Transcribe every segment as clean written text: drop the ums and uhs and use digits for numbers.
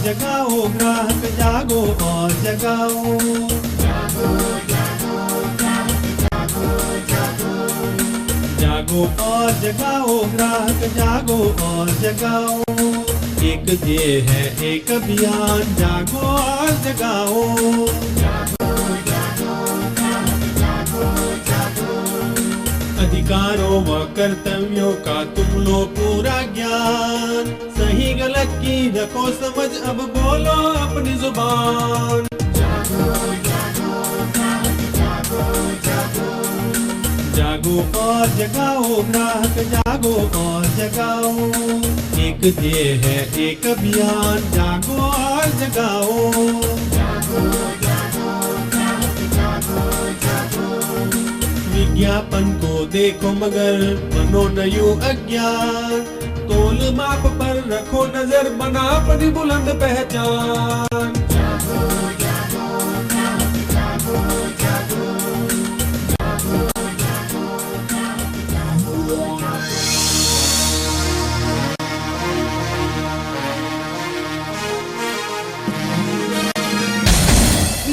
जगाओ ग्राहक जागो और जगाओ, जागो और जगाओ ग्राहक जागो और जगाओ। एक ध्येय है एक अभियान, जागो और जगाओ, अधिकारों व कर्तव्यों का तुम लो पूरा ज्ञान, सही गलत की रखो समझ, अब बोलो अपनी जुबान। जागो और जगाओ ग्राहक जागो और जगाओ, एक ध्येय है एक अभियान, जागो और जगाओ। विज्ञापन को देखो मगर बनो न यूं अज्ञान, तोल माप पर रखो नजर, बना अपनी बुलंद पहचान।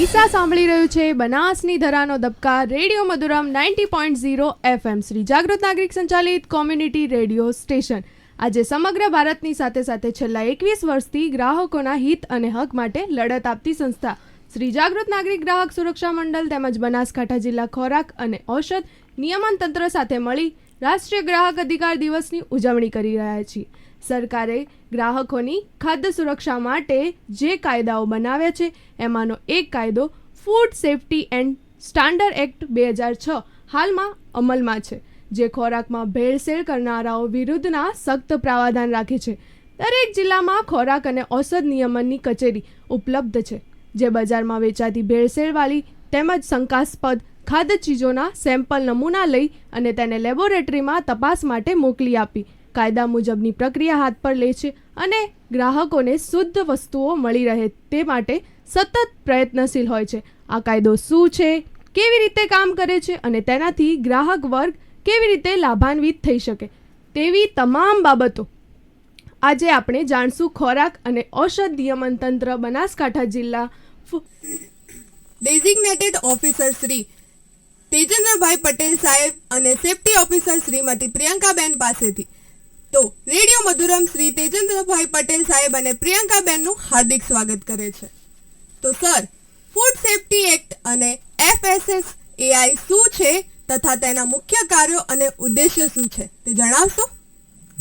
વિસા સાંભળી રહ્યું છે બનાસની ધરાનો ધબકાર રેડિયો મધુરમ 90.0 FM શ્રી જાગૃત નાગરિક સંચાલિત કોમ્યુનિટી રેડિયો સ્ટેશન। આજે સમગ્ર ભારતની સાથે સાથે છેલ્લા 21 વર્ષથી ગ્રાહકોના હિત અને હક માટે લડત આપતી સંસ્થા શ્રી જાગૃત નાગરિક ગ્રાહક સુરક્ષા મંડળ તેમજ બનાસકાંઠા જિલ્લા ખોરાક અને ઔષધ નિયમન તંત્ર સાથે મળી રાષ્ટ્રીય ગ્રાહક અધિકાર દિવસની ઉજવણી કરી રહ્યા છીએ। સરકારે ગ્રાહકોની ખાદ્ય સુરક્ષા માટે જે કાયદાઓ બનાવ્યા છે એમાંનો એક કાયદો food safety and standard act 2006 હાલમાં અમલમાં છે, જે ખોરાકમાં ભેળસેળ કરનારાઓ વિરુદ્ધના સખ્ત પ્રાવધાન રાખે છે। દરેક જિલ્લામાં ખોરાક અને ઔષધ નિયમનની કચેરી ઉપલબ્ધ છે, જે બજારમાં વેચાતી ભેળસેળવાળી તેમજ શંકાસ્પદ ખાદ્ય ચીજોના સેમ્પલ નમૂના લઈ અને તેને લેબોરેટરીમાં તપાસ માટે મોકલી આપી કાયદા મુજબની પ્રક્રિયા હાથ પર લે છે અને ગ્રાહકોને શુદ્ધ વસ્તુઓ મળી રહે તે માટે સતત પ્રયત્નશીલ હોય છે। આ કાયદો શું છે, કેવી રીતે કામ કરે છે અને તેનાથી ગ્રાહક વર્ગ કેવી રીતે લાભાન્વિત થઈ શકે તેવી તમામ બાબતો આજે આપણે જાણશું। ખોરાક અને ઔષધ નિયમન તંત્ર બનાસકાંઠા જિલ્લા ડેઝિગ્નેટેડ ઓફિસર શ્રી તેજેન્દ્રભાઈ પટેલ સાહેબ અને સેફ્ટી ઓફિસર શ્રીમતી પ્રિયંકાબેન પાસેથી। તો રેડિયો મધુરમ શ્રી તેજેન્દ્રભાઈ પટેલ સાહેબ અને પ્રિયંકાબેનનું હાર્દિક સ્વાગત કરે છે। તો સર, ફૂડ સેફ્ટી એક્ટ અને FSSAI શું છે તથા તેના મુખ્ય કાર્યો અને ઉદ્દેશ્ય શું છે તે જણાવશો?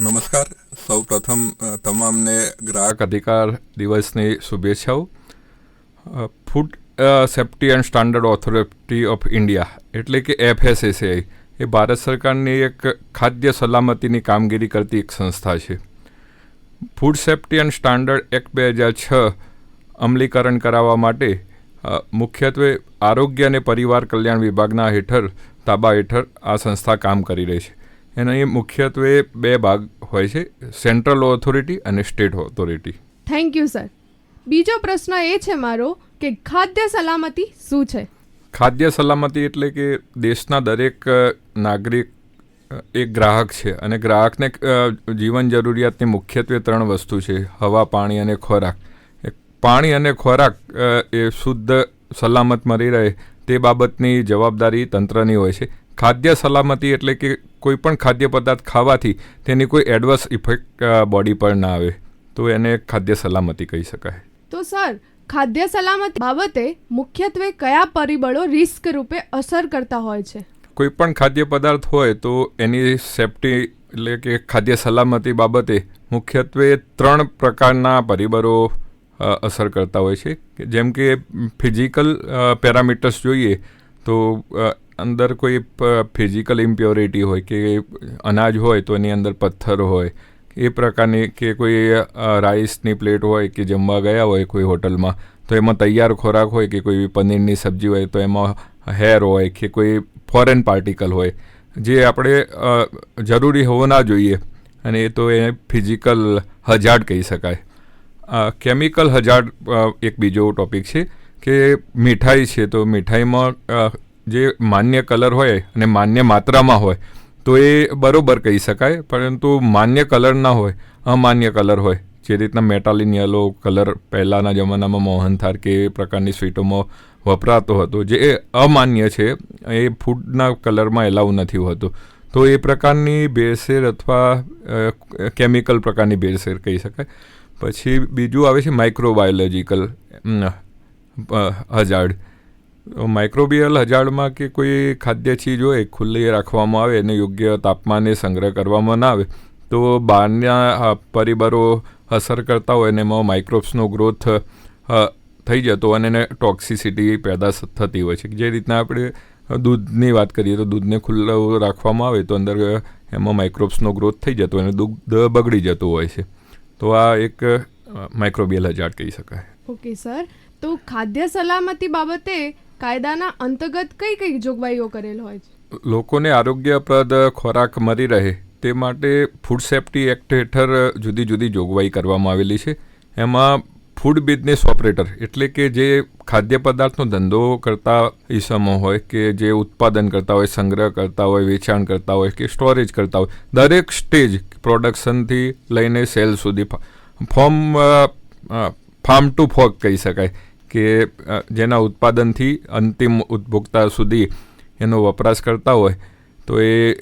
નમસ્કાર, સૌ પ્રથમ તમામને ગ્રાહક અધિકાર દિવસની શુભેચ્છાઓ। Food safety and standard authority of India એટલે કે FSSAI એ ભારત સરકારની એક ખાદ્ય સલામતીની કામગીરી કરતી એક સંસ્થા છે। Food safety and standard act 2006 અમલીકરણ કરાવવા માટે મુખ્યત્વે આરોગ્ય અને પરિવાર કલ્યાણ વિભાગના તાબા હેઠળ આ સંસ્થા કામ કરી રહી છે। એના એ મુખ્યત્વે બે ભાગ હોય છે, સેન્ટ્રલ ઓથોરિટી અને state authority. Thank you sir. બીજો પ્રશ્ન એ છે મારો કે ખાદ્ય સલામતી શું છે? ખાદ્ય સલામતી એટલે કે દેશના દરેક નાગરિક એક ગ્રાહક છે અને ગ્રાહકને જીવન જરૂરિયાતની મુખ્યત્વે 3 વસ્તુ છે, હવા, પાણી અને ખોરાક। પાણી અને ખોરાક એ શુદ્ધ સલામત મળી રહે તે બાબતની જવાબદારી તંત્રની હોય છે। ખાદ્ય સલામતી એટલે કે કોઈ પણ ખાદ્ય પદાર્થ ખાવાથી તેની કોઈ એડવર્સ ઇફેક્ટ બોડી પર ના આવે, તો એને ખાદ્ય સલામતી કહી શકાય। તો સર, ખાદ્ય સલામતી બાબતે મુખ્યત્વે કયા પરિબળો રિસ્ક રૂપે અસર કરતા હોય છે? કોઈ પણ ખાદ્ય પદાર્થ હોય તો એની સેફ્ટી એટલે કે ખાદ્ય સલામતી બાબતે મુખ્યત્વે 3 પ્રકારના પરિબળો અસર કરતા હોય છે, જેમ કે ફિઝિકલ પેરામીટર્સ જોઈએ તો અંદર કોઈ ફિઝિકલ ઇમ્પ્યોરિટી હોય કે અનાજ હોય તો એની અંદર પથ્થર હોય, એ પ્રકારની કે કોઈ રાઈસની પ્લેટ હોય કે જમવા ગયા હોય કોઈ હોટલમાં તો એમાં તૈયાર ખોરાક હોય કે કોઈ પનીરની સબ્જી હોય તો એમાં હેર હોય કે કોઈ ફોરેન પાર્ટિકલ હોય જે આપણે જરૂરી હોવો ના જોઈએ, અને એ તો એ ફિઝિકલ હજાર્ડ કહી શકાય। કેમિકલ હજાર્ડ એક બીજો ટોપિક છે કે મીઠાઈ છે તો મીઠાઈમાં જે માન્ય કલર હોય અને માન્ય માત્રામાં હોય તો એ બરાબર કહી શકાય, પરંતુ માન્ય કલર ના હોય, અમાન્ય કલર હોય, જે રીતના મેટાલિન યલો કલર પહેલાંના જમાનામાં મોહનથાળ કે એ પ્રકારની સ્વીટોમાં વપરાતો હતો, જે અમાન્ય છે, એ ફૂડના કલરમાં એલાઉ નથી હોતું. તો એ પ્રકારની ભેળસેળ અથવા કેમિકલ પ્રકારની ભેળસેળ કહી શકાય. પછી બીજું આવે છે માઇક્રોબાયોલોજિકલ હજાર્ડ. માઇક્રોબિયલ હજાર્ડમાં કે કોઈ ખાદ્ય ચીજ હોય ખુલ્લી રાખવામાં આવે અને યોગ્ય તાપમાને સંગ્રહ કરવામાં ના આવે તો બહારના પરિબળો અસર કરતા હોય અને એમાં માઇક્રોબ્સનો ગ્રોથ થઈ જતો અને એને ટોક્સિસિટી પેદા થતી હોય છે. જે રીતના આપણે દૂધની વાત કરીએ તો દૂધને ખુલ્લું રાખવામાં આવે તો અંદર એમાં માઇક્રોબ્સનો ગ્રોથ થઈ જતો અને દૂધ બગડી જતું હોય છે. તો આ એક માઇક્રોબિયલ હજાર્ડ કહી શકાય. ઓકે સર, તો ખાદ્ય સલામતી બાબતે કાયદાના અંતર્ગત કઈ કઈ જોગવાઈઓ કરેલ હોય છે? લોકોને આરોગ્યપ્રદ ખોરાક મળી રહે તે માટે ફૂડ સેફ્ટી એક્ટ હેઠળ જુદી જુદી જોગવાઈ કરવામાં આવેલી છે. એમાં ફૂડ બિઝનેસ ઓપરેટર એટલે કે જે ખાદ્ય પદાર્થનો ધંધો કરતા ઈસમો હોય કે જે ઉત્પાદન કરતા હોય, સંગ્રહ કરતા હોય, વેચાણ કરતા હોય કે સ્ટોરેજ કરતા હોય, દરેક સ્ટેજ પ્રોડક્શનથી લઈને સેલ સુધી ફાર્મ ટુ ફોર્ક કહી શકાય કે જેના ઉત્પાદનથી અંતિમ ઉપભોક્તા સુધી એનો વપરાશ કરતા હોય તો એ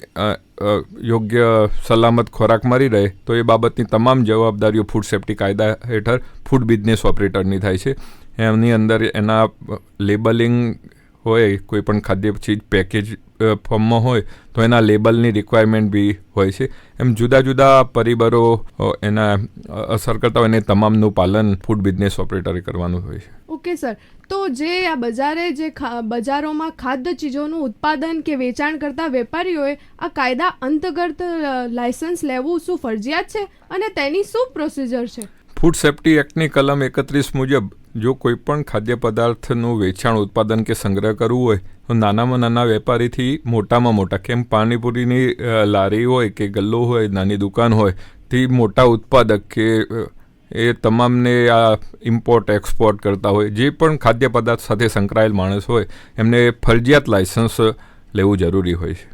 યોગ્ય સલામત ખોરાક મળી રહે તો એ બાબતની તમામ જવાબદારીઓ ફૂડ સેફ્ટી કાયદા હેઠળ ફૂડ બિઝનેસ ઓપરેટરની થાય છે. એમની અંદર એના લેબલિંગ હોય, કોઈ પણ ખાદ્ય ચીજ પેકેજ ફોર્મમાં હોય તો એના લેબલની રિક્વાયરમેન્ટ બી હોય છે. એમ જુદા જુદા પરિબળો એના અસર કરતા હોય એને તમામનું પાલન ફૂડ બિઝનેસ ઓપરેટરે કરવાનું હોય છે. ઓકે સર, તો જે આ બજારોમાં ખાદ્ય ચીજોનું ઉત્પાદન કે વેચાણ કરતા વેપારીઓએ આ કાયદા અંતર્ગત લાયસન્સ લેવું શું ફરજિયાત છે અને તેની શું પ્રોસિજર છે? ફૂડ સેફ્ટી એક્ટની કલમ 31 મુજબ જો કોઈ પણ ખાદ્ય પદાર્થનું વેચાણ, ઉત્પાદન કે સંગ્રહ કરવું હોય તો નાનામાં નાના વેપારીથી મોટામાં મોટા, કેમ પાણીપુરીની લારી હોય કે ગલ્લો હોય, નાની દુકાન હોય, તે મોટા ઉત્પાદક કે એ તમામને આ ઇમ્પોર્ટ એક્સપોર્ટ કરતા હોય, જે પણ ખાદ્ય પદાર્થ સાથે સંકળાયેલ માણસ હોય એમને ફરજિયાત લાયસન્સ લેવું જરૂરી હોય છે.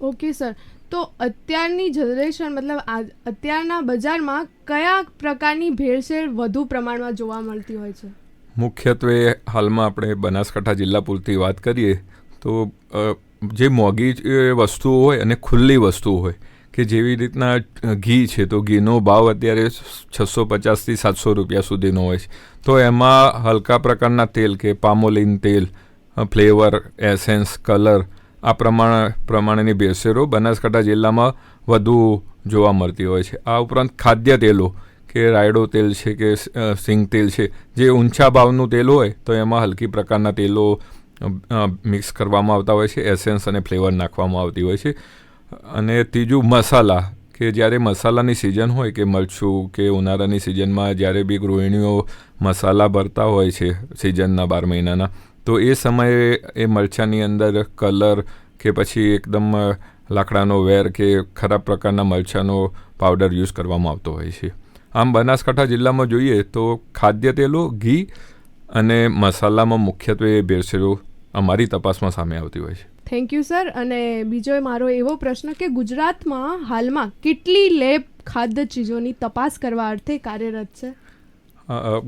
ઓકે સર, તો અત્યારની જનરેશન મતલબ અત્યારના બજારમાં કયા પ્રકારની ભેળસેળ વધુ પ્રમાણમાં જોવા મળતી હોય છે? મુખ્યત્વે હાલમાં આપણે બનાસકાંઠા જિલ્લા પૂરતી વાત કરીએ તો જે મોંઘી વસ્તુઓ હોય અને ખુલ્લી વસ્તુઓ હોય કે જેવી રીતના ઘી છે તો ઘીનો ભાવ અત્યારે 650થી 700 રૂપિયા સુધીનો હોય છે. તો એમાં હલકા પ્રકારના તેલ કે પામોલિન તેલ, ફ્લેવર, એસેન્સ, કલર આ પ્રમાણેની ભેળસેળો બનાસકાંઠા જિલ્લામાં વધુ જોવા મળતી હોય છે. આ ઉપરાંત ખાદ્ય તેલો કે રાયડો તેલ છે કે સિંગ તેલ છે, જે ઊંચા ભાવનું તેલ હોય તો એમાં હલકી પ્રકારના તેલો મિક્સ કરવામાં આવતા હોય છે, એસેન્સ અને ફ્લેવર નાખવામાં આવતી હોય છે. અને ત્રીજું મસાલા, કે જ્યારે મસાલાની સિઝન હોય કે મરચું કે ઉનાળાની સિઝનમાં જ્યારે બી ગૃહિણીઓ મસાલા ભરતા હોય છે સિઝનના 12 મહિનાના, તો એ સમયે એ મરચાંની અંદર કલર કે પછી એકદમ લાકડાનો વેર કે ખરાબ પ્રકારના મરચાંનો પાવડર યુઝ કરવામાં આવતો હોય છે. આમ બનાસકાંઠા જિલ્લામાં જોઈએ તો ખાદ્ય તેલો, ઘી અને મસાલામાં મુખ્યત્વે ભેળસેળો અમારી તપાસમાં સામે આવતી હોય છે. Thank you sir. અને બીજો મારો એવો પ્રશ્ન કે ગુજરાતમાં હાલમાં કેટલી લેબ ખાદ્ય ચીજોની તપાસ કરવા અર્થે કાર્યરત છે?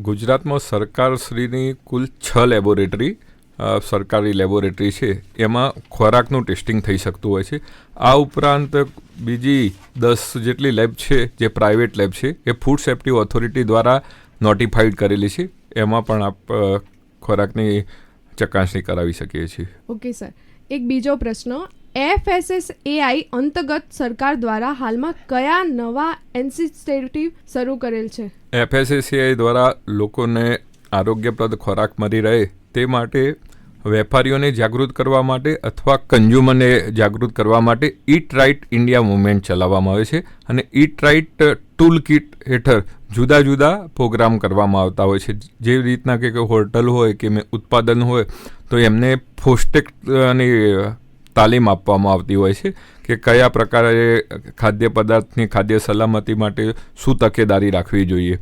ગુજરાતમાં સરકારશ્રીની કુલ 6 લેબોરેટરી સરકારી લેબોરેટરી છે, એમાં ખોરાકનું ટેસ્ટિંગ થઈ શકતું હોય છે. આ ઉપરાંત બીજી 10 જેટલી લેબ છે જે પ્રાઇવેટ લેબ છે, એ ફૂડ સેફ્ટી ઓથોરિટી દ્વારા નોટિફાઈડ કરેલી છે. એમાં પણ આપ ખોરાકની ચકાસણી કરાવી શકીએ છીએ. ઓકે સર, એક બીજો પ્રશ્ન, FSSAI અંતર્ગત સરકાર દ્વારા હાલમાં કયા નવા ઇનિશિયેટિવ શરૂ કરેલ છે? FSSAI દ્વારા લોકોને આરોગ્યપ્રદ ખોરાક મળી રહે તે માટે વેપારીઓને જાગૃત કરવા માટે અથવા કન્ઝ્યુમરને જાગૃત કરવા માટે ઈટ રાઇટ ઇન્ડિયા મુવમેન્ટ ચલાવવામાં આવે છે. અને ઈટ રાઇટ ટૂલ કિટ હેઠળ જુદા જુદા પ્રોગ્રામ કરવામાં આવતા હોય છે. જેવી રીતના કે હોટલ હોય કે ઉત્પાદન હોય તો એમને પૌષ્ટિકની તાલીમ આપવામાં આવતી હોય છે કે કયા પ્રકારે ખાદ્ય પદાર્થની ખાદ્ય સલામતી માટે શું તકેદારી રાખવી જોઈએ.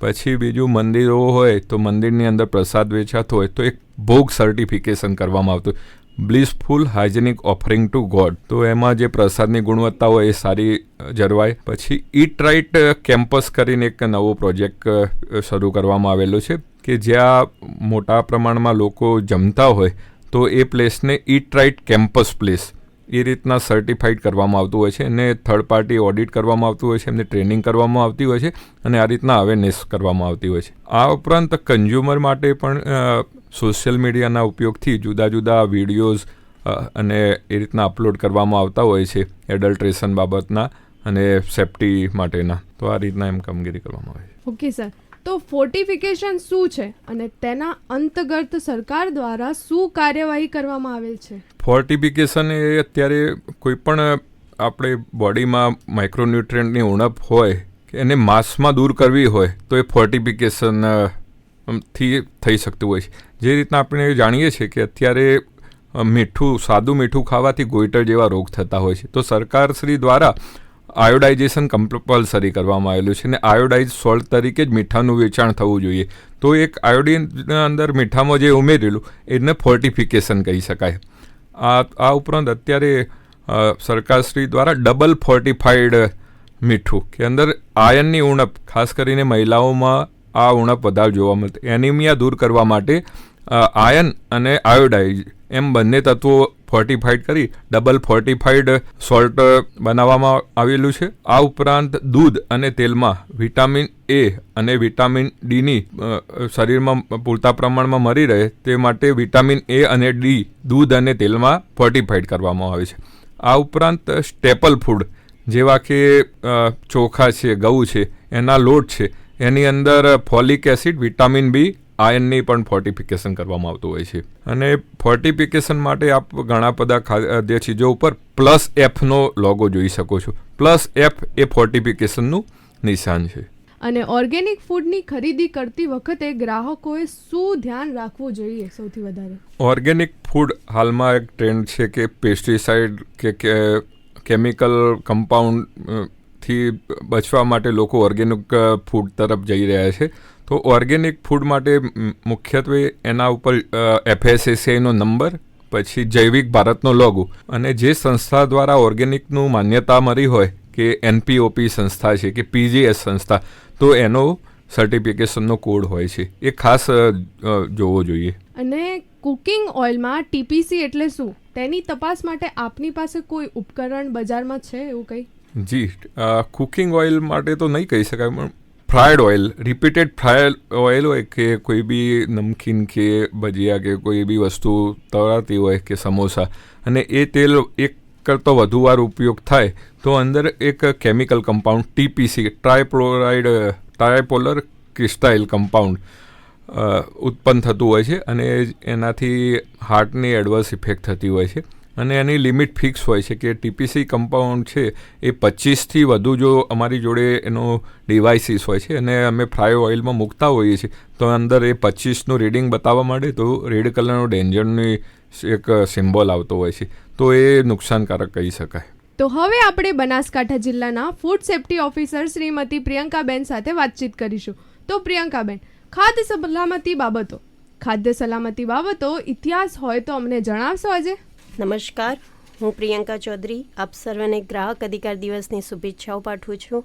પછી બીજું મંદિરો હોય તો મંદિરની અંદર પ્રસાદ વેચાતો હોય તો એક ભોગ સર્ટિફિકેશન કરવામાં આવતું. બ્લિસફુલ હાઇજેનિક ઓફરિંગ ટુ ગોડ. તો એમાં જે પ્રસાદની ગુણવત્તા હોય એ સારી જળવાય. પછી ઈટ રાઇટ કેમ્પસ કરીને એક નવો પ્રોજેક્ટ શરૂ કરવામાં આવેલો છે કે જ્યાં મોટા પ્રમાણમાં લોકો જમતા હોય તો એ પ્લેસને ઈટ રાઇટ કેમ્પસ પ્લેસ એ રીતના સર્ટિફાઈડ કરવામાં આવતું હોય છે અને થર્ડ પાર્ટી ઓડિટ કરવામાં આવતું હોય છે, એમને ટ્રેનિંગ કરવામાં આવતી હોય છે અને આ રીતના અવેરનેસ કરવામાં આવતી હોય છે. આ ઉપરાંત કન્ઝ્યુમર માટે પણ સોશિયલ મીડિયાના ઉપયોગથી જુદા જુદા વિડીયોઝ અને એ રીતના અપલોડ કરવામાં આવતા હોય છે એડલ્ટ્રેશન બાબતના અને સેફ્ટી માટેના. તો આ રીતના એમ કામગીરી કરવામાં આવે છે. ઓકે સર, તો ફોર્ટિફિકેશન શું છે અને તેના અંતર્ગત સરકાર દ્વારા શું કાર્યવાહી કરવામાં આવેલ છે? ફોર્ટિફિકેશન એ અત્યારે કોઈ પણ આપણે બોડીમાં માઇક્રોન્યુટ્રિયન્ટની ઉણપ હોય કે એને માસમાં દૂર કરવી હોય તો એ ફોર્ટિફિકેશન થી થઈ શકતું હોય છે. જે રીતના આપણે જાણીએ છીએ કે અત્યારે સાદું મીઠું ખાવાથી ગોઈટર જેવા રોગ થતા હોય છે, તો સરકારશ્રી દ્વારા આયોડાઇઝેશન કમ્પલસરી કરવામાં આવેલું છે અને આયોડાઇઝ સોલ્ટ તરીકે જ મીઠાનું વેચાણ થવું જોઈએ. તો એક આયોડિનના અંદર મીઠામાં જે ઉમેરેલું એને ફોર્ટિફિકેશન કહી શકાય. આ ઉપરાંત અત્યારે સરકારશ્રી દ્વારા ડબલ ફોર્ટિફાઈડ મીઠું કે અંદર આયનની ઉણપ, ખાસ કરીને મહિલાઓમાં આ ઉણપ વધારે જોવા મળતી, એનિમિયા દૂર કરવા માટે આયન અને આયોડાઇઝ એમ બંને તત્વો ફોર્ટિફાઈડ કરી ડબલ ફોર્ટિફાઈડ સોલ્ટ બનાવવામાં આવેલું છે. આ ઉપરાંત દૂધ અને તેલમાં વિટામિન એ અને વિટામિન ડીની શરીરમાં પૂરતા પ્રમાણમાં મળી રહે તે માટે વિટામિન એ અને ડી દૂધ અને તેલમાં ફોર્ટિફાઈડ કરવામાં આવે છે. આ ઉપરાંત સ્ટેપલ ફૂડ જેવા કે ચોખા છે, ઘઉં છે, એના લોટ છે, એની અંદર ફોલિક એસિડ, વિટામિન બી, આયનની પણ ફોર્ટિફિકેશન કરવામાં આવતું હોય છે. અને ફોર્ટિફિકેશન માટે આપ ઘણા બધા ખાદ્ય ચીજો ઉપર +Fનો લોગો જોઈ શકો છો. +F એ ફોર્ટિફિકેશનનું નિશાન છે. અને ઓર્ગેનિક ફૂડની ખરીદી કરતી વખતે ગ્રાહકોએ શું ધ્યાન રાખવું જોઈએ સૌથી વધારે? ઓર્ગેનિક ફૂડ હાલમાં એક ટ્રેન્ડ છે કે પેસ્ટિસાઇડ કે કેમિકલ કમ્પાઉન્ડથી બચવા માટે લોકો ઓર્ગેનિક ફૂડ તરફ જઈ રહ્યા છે. તો ઓર્ગેનિક ફૂડ માટે મુખ્યત્વે એના ઉપર FSSAIનો નંબર, પછી જૈવિક ભારતનો લોગો અને જે સંસ્થા દ્વારા ઓર્ગેનિકનું માન્યતા મળી હોય કે NPOP સંસ્થા છે કે PGS સંસ્થા, તો એનો સર્ટિફિકેશનનો કોડ હોય છે, એ ખાસ જોવો જોઈએ. અને કુકિંગ ઓઇલમાં TPC એટલે શું? તેની તપાસ માટે આપની પાસે કોઈ ઉપકરણ બજારમાં છે એવું કંઈ? જી, કુકિંગ ઓઇલ માટે તો નહીં કહી શકાય, પણ ફ્રાયડ ઓઇલ, રિપીટેડ ફ્રાયડ ઓઇલ હોય કે કોઈ બી નમકીન કે ભજીયા કે કોઈ બી વસ્તુ તળાતી હોય કે સમોસા, અને એ તેલ એક કરતો વધુ વાર ઉપયોગ થાય તો અંદર એક કેમિકલ કમ્પાઉન્ડ TPC, ટ્રાયપોલર ક્રિસ્ટાઇલ કમ્પાઉન્ડ ઉત્પન્ન થતું હોય છે અને એનાથી હાર્ટની એડવર્સ ઇફેક્ટ થતી હોય છે. અને એની લિમિટ ફિક્સ હોય છે કે TPC કમ્પાઉન્ડ છે એ 25થી વધુ જો અમારી જોડે એનો ડિવાઇસીસ હોય છે અને અમે ફ્રાય ઓઇલમાં મૂકતા હોઈએ છીએ તો અંદર એ 25નું રીડિંગ બતાવવા માંડે તો રેડ કલરનો ડેન્જરની એક સિમ્બોલ આવતો હોય છે, તો એ નુકસાનકારક કહી શકાય. તો હવે આપણે બનાસકાંઠા જિલ્લાના ફૂડ સેફ્ટી ઓફિસર શ્રીમતી પ્રિયંકાબેન સાથે વાતચીત કરીશું. તો પ્રિયંકાબેન, ખાદ્ય સલામતી બાબતો ઇતિહાસ હોય તો અમને જણાવશો આજે? નમસ્કાર, હું પ્રિયંકા ચૌધરી આપ સર્વને ગ્રાહક અધિકાર દિવસની શુભેચ્છાઓ પાઠવું છું.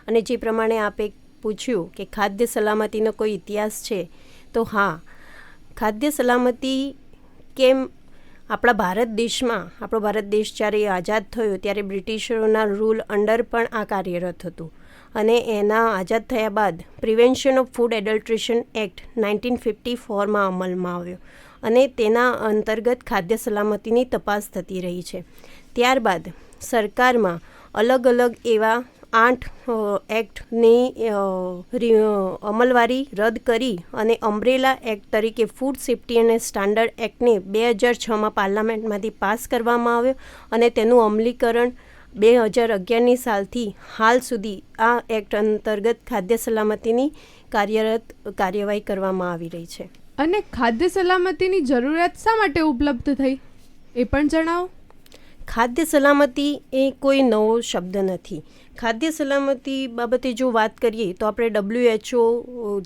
અને જે પ્રમાણે આપે પૂછ્યું કે ખાદ્ય સલામતીનો કોઈ ઇતિહાસ છે, તો હા, ખાદ્ય સલામતી કેમ આપણા ભારત દેશ જ્યારે આઝાદ થયો ત્યારે બ્રિટિશરોના રૂલ અંડર પણ આ કાર્યરત હતું. અને એના આઝાદ થયા બાદ prevention of food adulteration act 1954માં અમલમાં આવ્યો અને તેના અંતર્ગત ખાદ્ય સલામતીની તપાસ થતી રહી છે. ત્યારબાદ સરકારમાં અલગ અલગ એવા 8 એક્ટની અમલવારી રદ કરી અને અમ્બ્રેલા એક્ટ તરીકે ફૂડ સેફ્ટી અને સ્ટાન્ડર્ડ એક્ટને 2006માં પાર્લામેન્ટમાંથી પાસ કરવામાં આવ્યો અને તેનું અમલીકરણ 2011ની સાલથી હાલ સુધી આ એક્ટ અંતર્ગત ખાદ્ય સલામતીની કાર્યવાહી કરવામાં આવી રહી છે. અને ખાદ્ય સલામતીની જરૂરિયાત શા માટે ઉપલબ્ધ થઈ એ પણ જણાવો. ખાદ્ય સલામતી એ કોઈ નવો શબ્દ નથી. ખાદ્ય સલામતી બાબતે જો વાત કરીએ તો આપણે WHO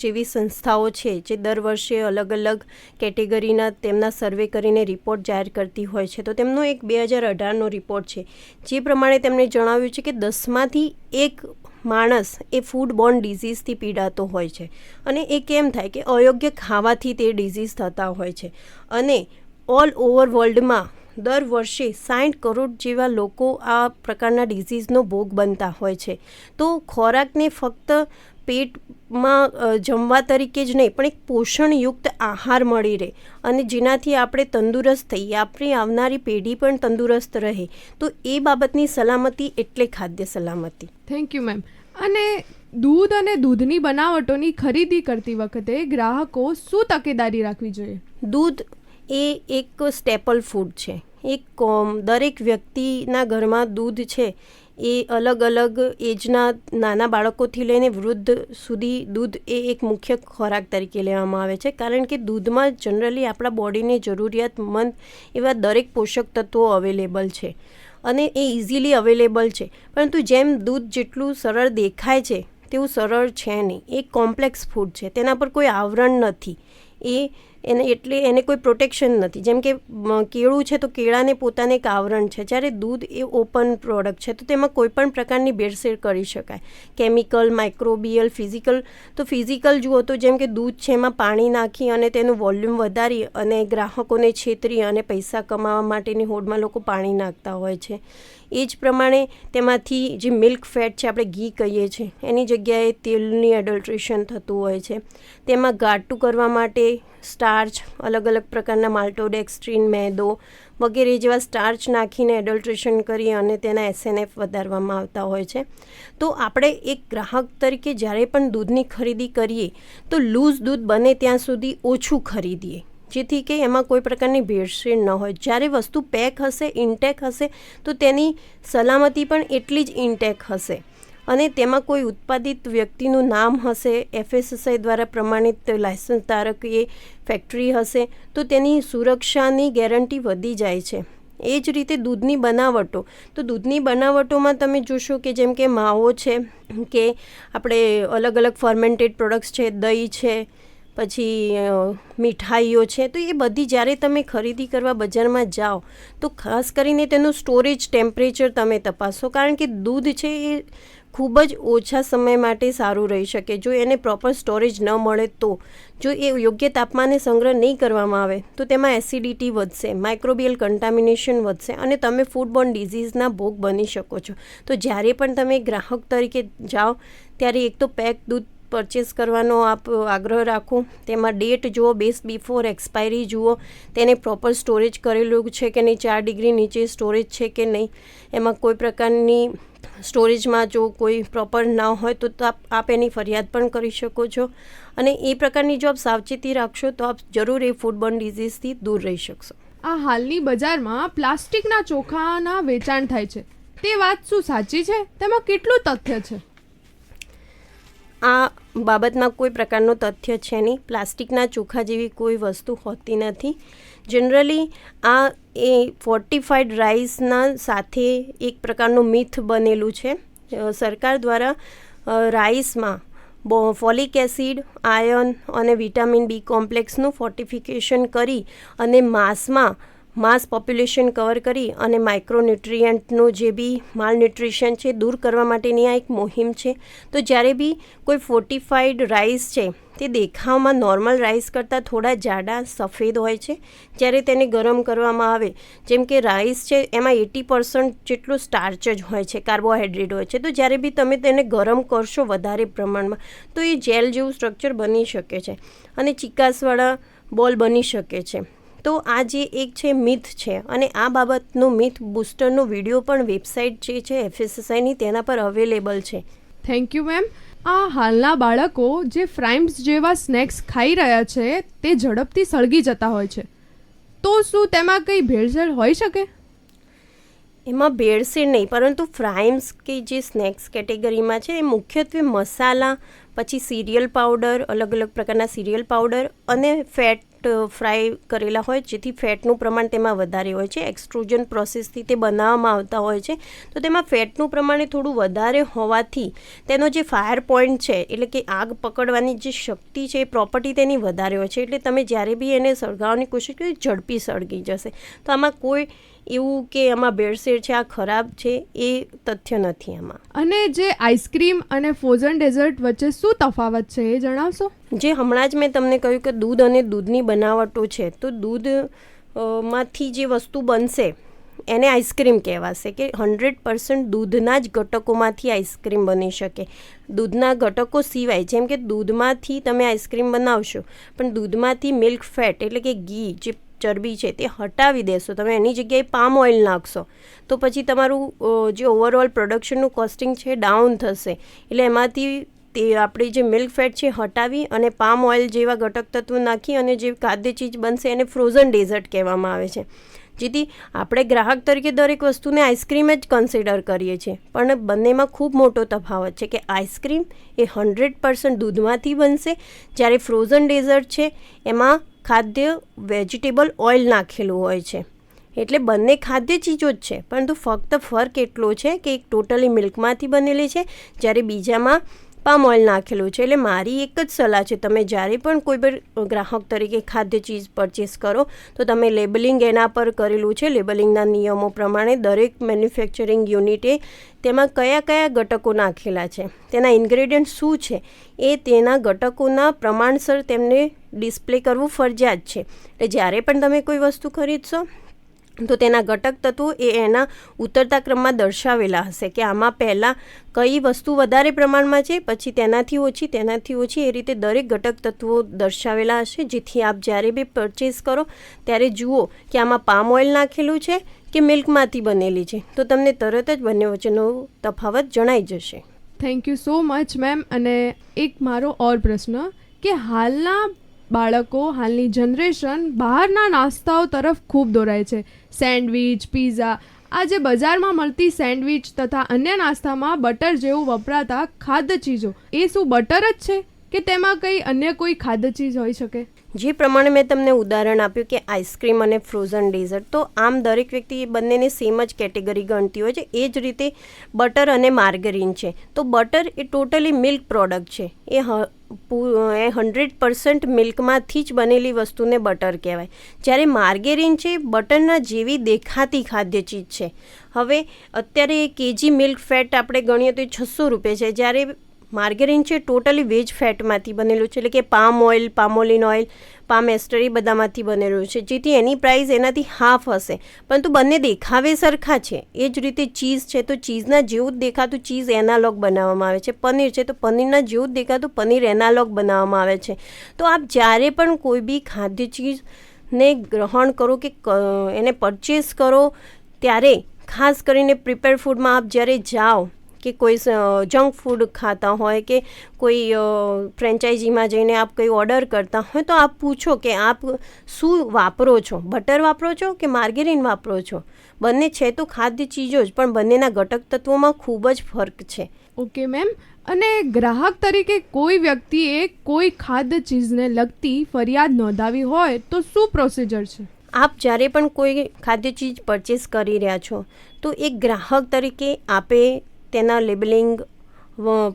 જેવી સંસ્થાઓ છે જે દર વર્ષે અલગ અલગ કેટેગરીના તેમના સર્વે કરીને રિપોર્ટ જાહેર કરતી હોય છે. તો તેમનો એક 2018નો રિપોર્ટ છે, જે પ્રમાણે તેમણે જણાવ્યું છે કે 10માંથી 1 માણસ એ ફૂડબોર્ન ડિઝીઝથી પીડાતો હોય છે. અને એ કેમ થાય કે અયોગ્ય ખાવાથી તે ડિઝીઝ થતા હોય છે. અને ઓલ ઓવર વર્લ્ડમાં દર વર્ષે 60 કરોડ જેવા લોકો આ પ્રકારના ડિઝીઝનો ભોગ બનતા હોય છે. તો ખોરાકને ફક્ત પેટમાં જમવા તરીકે જ નહીં, પણ એક પોષણયુક્ત આહાર મળી રહે અને જેનાથી આપણે તંદુરસ્ત થઈએ, આપણી આવનારી પેઢી પણ તંદુરસ્ત રહે, તો એ બાબતની સલામતી એટલે ખાદ્ય સલામતી. Thank you ma'am. અને દૂધ અને દૂધની બનાવટોની ખરીદી કરતી વખતે ગ્રાહકો શું તકેદારી રાખવી જોઈએ? દૂધ એ એક સ્ટેપલ ફૂડ છે. દરેક વ્યક્તિના ઘરમાં દૂધ છે એ અલગ અલગ એજના નાના બાળકોથી લઈને વૃદ્ધ સુધી દૂધ એ એક મુખ્ય ખોરાક તરીકે લેવામાં આવે છે. કારણ કે દૂધમાં જનરલી આપણા બોડીને જરૂરિયાતમંદ એવા દરેક પોષક તત્વો અવેલેબલ છે અને એ ઇઝીલી અવેલેબલ છે. પરંતુ જેમ દૂધ જેટલું સરળ દેખાય છે તેવું સરળ છે નહીં. એ કોમ્પ્લેક્સ ફૂડ છે, તેના પર કોઈ આવરણ નથી, એને કોઈ પ્રોટેક્શન નથી. જેમ કે કેળું છે તો કેળાને પોતાને એક આવરણ છે, જ્યારે દૂધ એ ઓપન પ્રોડક્ટ છે તો તેમાં કોઈ પણ પ્રકારની ભેળસેળ કરી શકાય. Chemical, microbial, physical. તો ફિઝિકલ જુઓ તો જેમ કે દૂધ છે એમાં પાણી નાખી અને તેનું વોલ્યુમ વધારી અને ગ્રાહકોને છેતરી અને પૈસા કમાવા માટેની હોડમાં લોકો પાણી નાખતા હોય છે. એ જ પ્રમાણે તેમાંથી જે મિલ્ક ફેટ છે, આપણે ઘી કહીએ છીએ, એની જગ્યાએ તેલની એડલ્ટ્રેશન થતું હોય છે. તેમાં ઘાટું કરવા માટે સ્ટાર્ચ, અલગ અલગ પ્રકારના માલ્ટોડેક્સ્ટ્રીન, મેદો વગેરે જેવા સ્ટાર્ચ નાખીને એડલ્ટ્રેશન કરી અને તેના SNF વધારવામાં આવતા હોય છે. તો આપણે એક ગ્રાહક તરીકે જ્યારે પણ દૂધની ખરીદી કરીએ તો લૂઝ દૂધ બને ત્યાં સુધી ઓછું ખરીદીએ, જેથી કે એમાં કોઈ પ્રકારની ભેળસેળ ન હોય. જ્યારે વસ્તુ પેક હશે, ઇન્ટેક હશે, તો તેની સલામતી પણ એટલી જ ઇન્ટેક હશે અને તેમાં કોઈ ઉત્પાદિત વ્યક્તિનું નામ હશે, FSSAI દ્વારા પ્રમાણિત લાયસન્સ ધારક એ ફેક્ટરી હશે, તો તેની સુરક્ષાની ગેરંટી વધી જાય છે. એ જ રીતે દૂધની બનાવટો, તો દૂધની બનાવટોમાં તમે જોશો કે જેમ કે માવો છે, કે આપણે અલગ અલગ ફર્મેન્ટેડ પ્રોડક્ટ્સ છે, દહીં છે, પછી મીઠાઈઓ છે, તો એ બધી જ્યારે તમે ખરીદી કરવા બજારમાં જાઓ તો ખાસ કરીને તેનું સ્ટોરેજ ટેમ્પરેચર તમે તપાસો. કારણ કે દૂધ છે એ ખૂબ જ ઓછા સમય માટે સારું રહી શકે. જો એને પ્રોપર સ્ટોરેજ ન મળે તો, જો એ યોગ્ય તાપમાને સંગ્રહ નહીં કરવામાં આવે તો તેમાં એસિડિટી વધશે, માઇક્રોબિયલ કન્ટામિનેશન વધશે અને તમે ફૂડબોર્ન ડિઝીઝના ભોગ બની શકો છો. તો જ્યારે પણ તમે ગ્રાહક તરીકે જાઓ ત્યારે એક તો પેક દૂધ પરચેસ કરવાનો આપ આગ્રહ રાખો. તેમાં ડેટ જુઓ, બેસ્ટ બિફોર એક્સપાયરી જુઓ, તેને પ્રોપર સ્ટોરેજ કરેલું છે કે નહીં, 4 ડિગ્રી નીચે સ્ટોરેજ છે કે નહીં, એમાં કોઈ પ્રકારની સ્ટોરેજમાં જો કોઈ પ્રોપર ના હોય તો આપ એની ફરિયાદ પણ કરી શકો છો. અને એ પ્રકારની જો આપ સાવચેતી રાખશો તો આપ જરૂર એ ફૂડબોર્ન ડિઝીઝથી દૂર રહી શકશો. આ હાલની બજારમાં પ્લાસ્ટિકના ચોખાના વેચાણ થાય છે, તે વાત શું સાચી છે? તેમાં કેટલું તથ્ય છે? આ બાબતમાં કોઈ પ્રકારનું તથ્ય છે નહીં. પ્લાસ્ટિકના ચોખા જેવી કોઈ વસ્તુ હોતી નથી. જનરલી આ એ ફોર્ટિફાઈડ રાઈસના સાથે એક પ્રકારનું મિથ બનેલું છે. સરકાર દ્વારા રાઈસમાં ફોલિક એસિડ, આયર્ન અને વિટામિન B કોમ્પ્લેક્સનું ફોર્ટિફિકેશન કરી અને માસ પોપ્યુલેશન કવર કરી અને માઇક્રોન્યુટ્રિયન્ટનું જે બી માલન્યુટ્રિશન છે દૂર કરવા માટેની આ એક મુહિમ છે. તો જ્યારે બી કોઈ ફોર્ટિફાઈડ રાઈસ છે તે દેખાવમાં નોર્મલ રાઈસ કરતાં થોડા જાડા સફેદ હોય છે. જ્યારે તેને ગરમ કરવામાં આવે, જેમ કે રાઈસ છે એમાં 80% જેટલું સ્ટાર્ચ જ હોય છે, કાર્બોહાઈડ્રેટ હોય છે. તો જ્યારે બી તમે તેને ગરમ કરશો વધારે પ્રમાણમાં તો એ જેલ જેવું સ્ટ્રક્ચર બની શકે છે અને ચિકાસવાળા બોલ બની શકે છે. તો આ જે એક છે મિથ છે અને આ બાબતનું મિથ બૂસ્ટરનો વિડીયો પણ વેબસાઇટ જે છે FSSAIની તેના પર અવેલેબલ છે. Thank you ma'am. આ હાલના બાળકો જે ફ્રાઇમ્સ જેવા સ્નેક્સ ખાઈ રહ્યા છે તે ઝડપથી સળગી જતા હોય છે, તો શું તેમાં કંઈ ભેળસેળ હોઈ શકે? એમાં ભેળસેળ નહીં, પરંતુ ફ્રાઈમ્સ કે જે સ્નેક્સ કેટેગરીમાં છે એ મુખ્યત્વે મસાલા, પછી સિરિયલ પાવડર, અલગ અલગ પ્રકારના સિરિયલ પાવડર અને ફેટ ફ્રાય કરેલા હોય, જેથી ફેટનું પ્રમાણ તેમાં વધારે હોય છે. એક્સટ્રુઝન પ્રોસેસથી તે બનાવવામાં આવતા હોય છે, તો તેમાં ફેટનું પ્રમાણ થોડું વધારે હોવાથી તેનો જે ફાયર પોઈન્ટ છે, એટલે કે આગ પકડવાની જે શક્તિ છે, એ પ્રોપર્ટી તેની વધારે હોય છે. એટલે તમે જ્યારે બી એને સળગાવવાની કોશિશ કરી ઝડપી સળગી જશે. તો આમાં કોઈ એવું કે આમાં ભેળસેળ છે, આ ખરાબ છે, એ તથ્ય નથી આમાં. અને જે આઈસ્ક્રીમ અને ફ્રોઝન ડેઝર્ટ વચ્ચે શું તફાવત છે એ જણાવશો? જે હમણાં જ મેં તમને કહ્યું કે દૂધ અને દૂધની બનાવટો છે, તો દૂધ માંથી જે વસ્તુ બનશે એને આઈસ્ક્રીમ કહેવાશે, કે 100% દૂધના જ ઘટકોમાંથી આઈસ્ક્રીમ બની શકે. દૂધના ઘટકો સિવાય, જેમ કે દૂધમાંથી તમે આઈસ્ક્રીમ બનાવશો, પણ દૂધમાંથી મિલ્ક ફેટ એટલે કે ઘી, જે ચરબી છે તે હટાવી દેશો, તમે એની જગ્યાએ પામ ઓઇલ નાખશો, તો પછી તમારું જે ઓવરઓલ પ્રોડક્શનનું કોસ્ટિંગ છે ડાઉન થશે. એટલે એમાંથી તે આપણી જે મિલ્ક ફેટ છે હટાવી અને પામ ઓઇલ જેવા ઘટક તત્વો નાખી અને જે ખાદ્ય ચીજ બનશે એને ફ્રોઝન ડેઝર્ટ કહેવામાં આવે છે. જેથી આપણે ગ્રાહક તરીકે દરેક વસ્તુને આઈસ્ક્રીમ જ કન્સિડર કરીએ છીએ, પણ બંનેમાં ખૂબ મોટો તફાવત છે કે આઈસ્ક્રીમ એ 100% દૂધમાંથી બનશે, જ્યારે ફ્રોઝન ડેઝર્ટ છે એમાં ખાદ્ય વેજીટેબલ ઓઇલ નાખેલું હોય છે. એટલે બંને ખાદ્ય ચીજો જ છે, પરંતુ ફક્ત ફર્ક એટલો છે કે એક ટોટલી મિલ્કમાંથી બનેલી છે, જ્યારે બીજામાં પામ ઓઇલ નાખેલું છે. એટલે મારી એક જ સલાહ છે, તમે જ્યારે પણ કોઈ પણ ગ્રાહક તરીકે ખાદ્ય ચીજ પરચેસ કરો તો તમે લેબલિંગ એના પર કરેલું છે, લેબલિંગના નિયમો પ્રમાણે દરેક મેન્યુફેક્ચરિંગ યુનિટે તેમાં કયા કયા ઘટકો નાખેલા છે, તેના ઇન્ગ્રેડિયન્ટ શું છે, એ તેના ઘટકોના પ્રમાણસર તેમને ડિસ્પ્લે કરવું ફરજિયાત છે. એટલે જ્યારે પણ તમે કોઈ વસ્તુ ખરીદશો તો તેના ઘટક તત્વો એ એના ઉતરતા ક્રમમાં દર્શાવેલા હશે, કે આમાં પહેલાં કઈ વસ્તુ વધારે પ્રમાણમાં છે, પછી તેનાથી ઓછી, એ રીતે દરેક ઘટક તત્વો દર્શાવેલા હશે, જેથી આપ જ્યારે બી પરચેસ કરો ત્યારે જુઓ કે આમાં પામ ઓઇલ નાખેલું છે કે મિલ્કમાંથી બનેલી છે, તો તમને તરત જ બંને વચ્ચેનો તફાવત જણાઈ જશે. Thank you so much ma'am. અને એક મારો ઓર પ્રશ્ન કે હાલના બાળકો, હાલની જનરેશન બહારના નાસ્તાઓ તરફ ખૂબ દોરાય છે. સેન્ડવિચ, પીઝા, આ જે બજારમાં મળતી સેન્ડવિચ તથા અન્ય નાસ્તામાં બટર જેવું વપરાતા ખાદ્ય ચીજો, એ શું બટર જ છે કે તેમાં કંઈ અન્ય કોઈ ખાદ્ય ચીજ હોઈ શકે? જે પ્રમાણે મેં તમને ઉદાહરણ આપ્યું કે આઈસ્ક્રીમ અને ફ્રોઝન ડેઝર્ટ, તો આમ દરેક વ્યક્તિ બંનેને સેમ જ કેટેગરી ગણતી હોય છે. એ જ રીતે બટર અને માર્ગરીન છે, તો બટર એ ટોટલી મિલ્ક પ્રોડક્ટ છે, એ 100% મિલ્કમાંથી જ બનેલી વસ્તુને બટર કહેવાય. જ્યારે માર્ગેરીન છે બટરના જેવી દેખાતી ખાદ્ય ચીજ છે. હવે અત્યારે કેજી મિલ્ક ફેટ આપણે ગણીએ તો એ 600 રૂપિયા છે, જ્યારે માર્ગેરીન છે ટોટલી વેજ ફેટમાંથી બનેલું છે, એટલે કે palm oil, palmolein oil, palm ester એ બધામાંથી બનેલું છે, જેથી એની પ્રાઇસ એનાથી હાફ હશે, પરંતુ બંને દેખાવે સરખા છે. એ જ રીતે ચીઝ છે, તો ચીઝના જેવું જ દેખાતું ચીઝ એનાલોગ બનાવવામાં આવે છે. પનીર છે તો પનીરના જેવું જ દેખાતું પનીર એનાલોગ બનાવવામાં આવે છે. તો આપ જ્યારે પણ કોઈ બી ખાદ્ય ચીજને ગ્રહણ કરો કે એને પરચેસ કરો, ત્યારે ખાસ કરીને પ્રિપેર ફૂડમાં આપ જ્યારે જાઓ કે કોઈ જંક ફૂડ ખાતા હોય કે કોઈ ફ્રેન્ચાઇઝીમાં જઈને આપ કંઈ ઓર્ડર કરતા હોય, તો આપ પૂછો કે આપ શું વાપરો છો, બટર વાપરો છો કે માર્ગેરીન વાપરો છો. બંને છે તો ખાદ્ય ચીજો જ, પણ બંનેના ઘટક તત્વોમાં ખૂબ જ ફરક છે. Okay ma'am. અને ગ્રાહક તરીકે કોઈ વ્યક્તિએ કોઈ ખાદ્ય ચીજને લગતી ફરિયાદ નોંધાવી હોય તો શું પ્રોસિજર છે? આપ જ્યારે પણ કોઈ ખાદ્ય ચીજ પરચેસ કરી રહ્યા છો, તો એક ગ્રાહક તરીકે આપે તેના લેબલિંગ,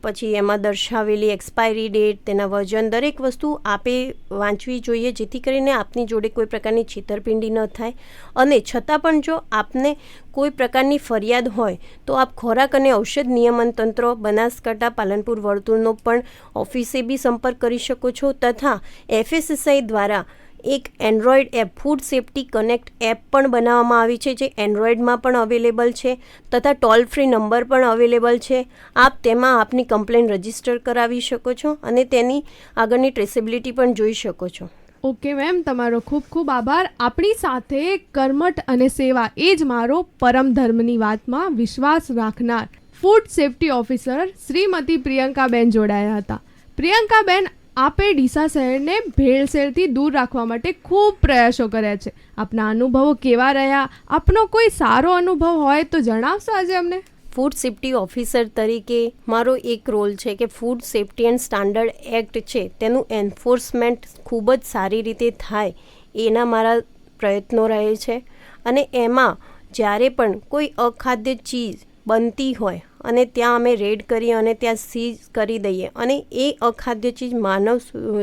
પછી એમાં દર્શાવેલી એક્સપાયરી ડેટ, તેના વજન, દરેક વસ્તુ આપે વાંચવી જોઈએ, જેથી કરીને આપની જોડે કોઈ પ્રકારની છેતરપિંડી ન થાય. અને છતાં પણ જો આપને કોઈ પ્રકારની ફરિયાદ હોય તો આપ ખોરાક અને ઔષધ નિયમન તંત્ર બનાસકાંઠા પાલનપુર વર્તુળનો પણ ઓફિસે બી સંપર્ક કરી શકો છો, તથા FSSAI દ્વારા એક Android app, food safety connect app પણ બનાવવામાં આવી છે, જે એન્ડ્રોઈડમાં પણ અવેલેબલ છે, તથા ટોલ ફ્રી નંબર પણ અવેલેબલ છે. આપ તેમાં આપની કમ્પ્લેન રજીસ્ટર કરાવી શકો છો અને તેની આગળની ટ્રેસેબિલિટી પણ જોઈ શકો છો. ઓકે મેમ, તમારો ખૂબ ખૂબ આભાર. આપણી સાથે કર્મઠ અને સેવા એ જ મારો પરમ ધર્મની વાતમાં વિશ્વાસ રાખનાર ફૂડ સેફ્ટી ઓફિસર શ્રીમતી પ્રિયંકાબેન જોડાયા હતા. પ્રિયંકાબેન આપે ડીસા શહેરને ભેળસેળથી દૂર રાખવા માટે ખૂબ પ્રયાસો કર્યા છે. આપના અનુભવો કેવા રહ્યા? આપનો કોઈ સારો અનુભવ હોય તો જણાવશો આજે અમને? ફૂડ સેફ્ટી ઓફિસર તરીકે મારો એક રોલ છે કે food safety and standard act છે તેનું એન્ફોર્સમેન્ટ ખૂબ જ સારી રીતે થાય એના મારા પ્રયત્નો રહે છે. અને એમાં જ્યારે પણ કોઈ અખાદ્ય ચીજ બનતી હોય અને ત્યાં અમે રેડ કરી અને ત્યાં સીઝ કરી દઈએ અને એ અખાદ્ય ચીજ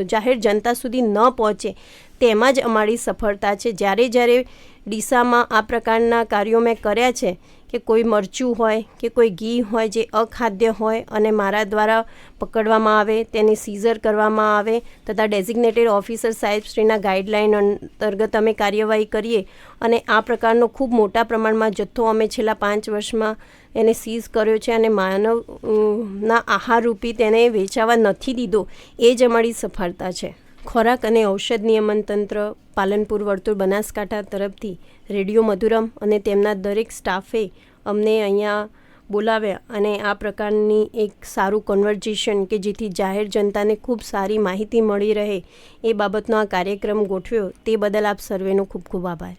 જાહેર જનતા સુધી ન પહોંચે તેમાં જ અમારી સફળતા છે. જ્યારે ડીસામાં આ પ્રકારના કાર્યો મેં કર્યા છે કે કોઈ મરચું હોય કે કોઈ ઘી હોય જે અખાદ્ય હોય અને મારા દ્વારા પકડવામાં આવે, તેને સીઝર કરવામાં આવે તથા ડેઝિગ્નેટેડ ઓફિસર સાહેબશ્રીના ગાઈડલાઇન અંતર્ગત અમે કાર્યવાહી કરીએ અને આ પ્રકારનો ખૂબ મોટા પ્રમાણમાં જથ્થો અમે છેલ્લા 5 વર્ષમાં એને સીઝ કર્યો છે અને માનવના આહાર રૂપી તેને વેચાવા નથી દીધો. એ જ અમારી સફળતા છે. ખોરાક અને ઔષધ નિયમન તંત્ર પાલનપુર વર્તુળ બનાસકાંઠા તરફથી રેડિયો મધુરમ અને તેમના દરેક સ્ટાફે અમને અહીંયા બોલાવ્યા અને આ પ્રકારની એક સારું કન્વર્ઝેશન કે જેથી જાહેર જનતાને ખૂબ સારી માહિતી મળી રહે એ બાબતનો આ કાર્યક્રમ ગોઠવ્યો તે બદલ આપ સર્વેનો ખૂબ ખૂબ આભાર.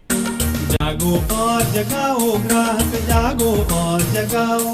जागो और जगाओ ग्राहक जागो और जगाओ.